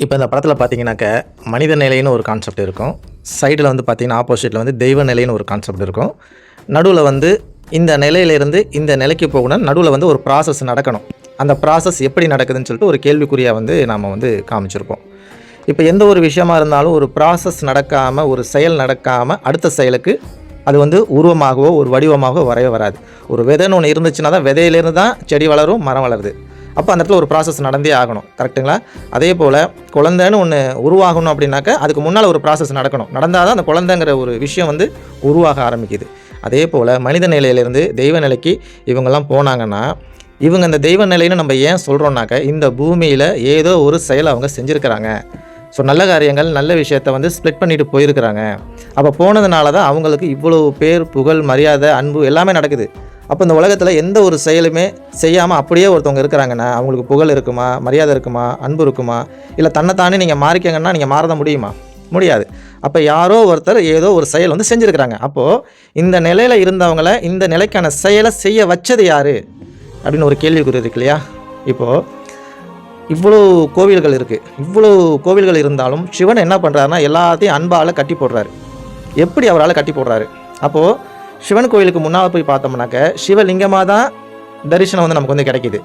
இப்போ இந்த படத்தில் பார்த்தீங்கன்னாக்க மனித நிலைன்னு ஒரு கான்செப்ட் இருக்கும். சைடில் வந்து பார்த்தீங்கன்னா ஆப்போசிட்டில் வந்து தெய்வ நிலைன்னு ஒரு கான்செப்ட் இருக்கும். நடுவில் வந்து இந்த நிலையிலேருந்து இந்த நிலைக்கு போகணும், நடுவில் வந்து ஒரு ப்ராசஸ் நடக்கணும். அந்த ப்ராசஸ் எப்படி நடக்குதுன்னு சொல்லிட்டு ஒரு கேள்விக்குறியாக வந்து நாம் வந்து காமிச்சிருப்போம். இப்போ எந்த ஒரு விஷயமா இருந்தாலும் ஒரு ப்ராசஸ் நடக்காமல், ஒரு செயல் நடக்காமல் அடுத்த செயலுக்கு அது வந்து உருவமாகவோ ஒரு வடிவமாகவோ வரவே வராது. ஒரு விதைன்னு ஒன்று இருந்துச்சுன்னா தான் விதையிலேருந்து தான் செடி வளரும், மரம் வளருது. அப்போ அந்த இடத்துல ஒரு ப்ராசஸ் நடந்தே ஆகணும். கரெக்டுங்களா? அதே போல் குழந்தைன்னு ஒன்று உருவாகணும் அப்படின்னாக்கா அதுக்கு முன்னால் ஒரு ப்ராசஸ் நடக்கணும். நடந்தால் தான் அந்த குழந்தைங்கிற ஒரு விஷயம் வந்து உருவாக ஆரம்பிக்குது. அதே போல் மனித நிலையிலேருந்து தெய்வ நிலைக்கு இவங்கெல்லாம் போனாங்கன்னா, இவங்க இந்த தெய்வ நிலைன்னு நம்ம ஏன் சொல்கிறோன்னாக்க, இந்த பூமியில் ஏதோ ஒரு செயலை அவங்க செஞ்சுருக்கிறாங்க. ஸோ நல்ல காரியங்கள், நல்ல விஷயத்தை வந்து ஸ்ப்ளிட் பண்ணிட்டு போயிருக்கிறாங்க. அப்போ போனதுனால தான் அவங்களுக்கு இவ்வளோ பேர், புகழ், மரியாதை, அன்பு எல்லாமே நடக்குது. அப்போ இந்த உலகத்தில் எந்த ஒரு செயலுமே செய்யாமல் அப்படியே ஒருத்தவங்க இருக்கிறாங்கன்னா அவங்களுக்கு புகழ் இருக்குமா, மரியாதை இருக்குமா, அன்பு இருக்குமா? இல்லை தன்னைத்தானே நீங்கள் மாறிக்கங்கன்னா நீங்கள் மாறத முடியுமா? முடியாது. அப்போ யாரோ ஒருத்தர் ஏதோ ஒரு செயல் வந்து செஞ்சுருக்கிறாங்க. அப்போது இந்த நிலையில் இருந்தவங்கள இந்த நிலைக்கான செயலை செய்ய வச்சது யார் அப்படின்னு ஒரு கேள்விக்குறி இருக்கு இல்லையா? இப்போது இவ்வளோ கோவில்கள் இருக்குது. இவ்வளோ கோவில்கள் இருந்தாலும் சிவன் என்ன பண்ணுறாருன்னா எல்லாத்தையும் அன்பால் கட்டி போடுறாரு. எப்படி அவரால் கட்டி போடுறாரு? அப்போது சிவன் கோயிலுக்கு முன்னால் போய் பார்த்தோம்னாக்க சிவலிங்கமாக தான் தரிசனம் வந்து நமக்கு வந்து கிடைக்கிது.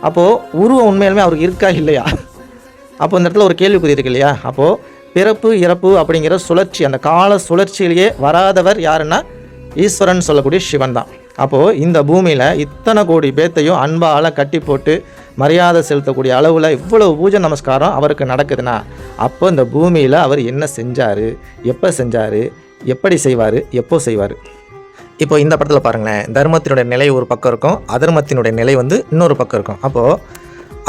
அப்போது உருவம் உண்மையிலுமே அவருக்கு இருக்கா இல்லையா? அப்போ இந்த இடத்துல ஒரு கேள்விக்குறி இருக்கு இல்லையா? அப்போது பிறப்பு இறப்பு அப்படிங்கிற சுழற்சி, அந்த கால சுழற்சியிலேயே வராதவர் யாருன்னா ஈஸ்வரன் சொல்லக்கூடிய சிவன் தான். அப்போது இந்த பூமியில் இத்தனை கோடி பேர்த்தையும் அன்பால் கட்டி போட்டு மரியாதை செலுத்தக்கூடிய அளவில் இவ்வளவு பூஜை நமஸ்காரம் அவருக்கு நடக்குதுன்னா, அப்போ இந்த பூமியில் அவர் என்ன செஞ்சார், எப்போ செஞ்சார், எப்படி செய்வார், எப்போ செய்வார்? இப்போ இந்த படத்தில் பாருங்களேன், தர்மத்தினுடைய நிலை ஒரு பக்கம் இருக்கும், அதர்மத்தினுடைய நிலை வந்து இன்னொரு பக்கம் இருக்கும். அப்போது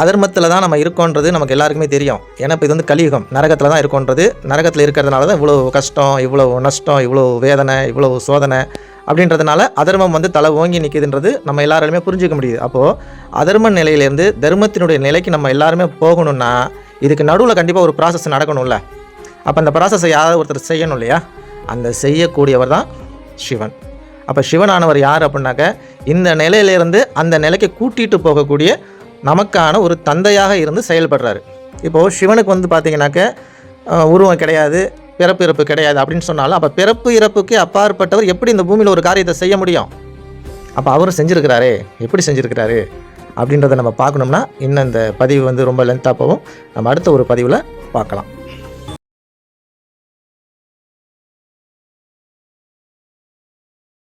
அதர்மத்தில் தான் நம்ம இருக்கோன்றது நமக்கு எல்லாருக்குமே தெரியும். ஏன்னா இப்போ இது வந்து கலியுகம், நரகத்தில் தான் இருக்கோன்றது. நரகத்தில் இருக்கிறதுனால தான் இவ்வளோ கஷ்டம், இவ்வளோ நஷ்டம், இவ்வளோ வேதனை, இவ்வளோ சோதனை அப்படின்றதுனால அதர்மம் வந்து தலை ஓங்கி நிற்கிதுன்றது நம்ம எல்லாராலுமே புரிஞ்சிக்க முடியுது. அப்போது அதர்ம நிலையிலேருந்து தர்மத்தினுடைய நிலைக்கு நம்ம எல்லாருமே போகணுன்னா இதுக்கு நடுவில் கண்டிப்பாக ஒரு ப்ராசஸ் நடக்கணும்ல. அப்போ அந்த ப்ராசஸை யாராவது ஒருத்தர் செய்யணும் இல்லையா? அந்த செய்யக்கூடியவர் தான் சிவன். அப்போ சிவனானவர் யார் அப்படின்னாக்க, இந்த நிலையிலேருந்து அந்த நிலைக்கு கூட்டிகிட்டு போகக்கூடிய நமக்கான ஒரு தந்தையாக இருந்து செயல்படுறாரு. இப்போது சிவனுக்கு வந்து பார்த்திங்கனாக்க உருவம் கிடையாது, பிறப்பு இறப்பு கிடையாது அப்படின்னு சொன்னாலும், அப்போ பிறப்பு இறப்புக்கு அப்பாற்பட்டவர் எப்படி இந்த பூமியில் ஒரு காரியத்தை செய்ய முடியும்? அப்போ அவரும் செஞ்சுருக்கிறாரே, எப்படி செஞ்சுருக்கிறாரு அப்படின்றத நம்ம பார்க்கணும்னா இன்னும் இந்த பதிவு வந்து ரொம்ப லென்த்தாக போகும். நம்ம அடுத்த ஒரு பதிவில் பார்க்கலாம்.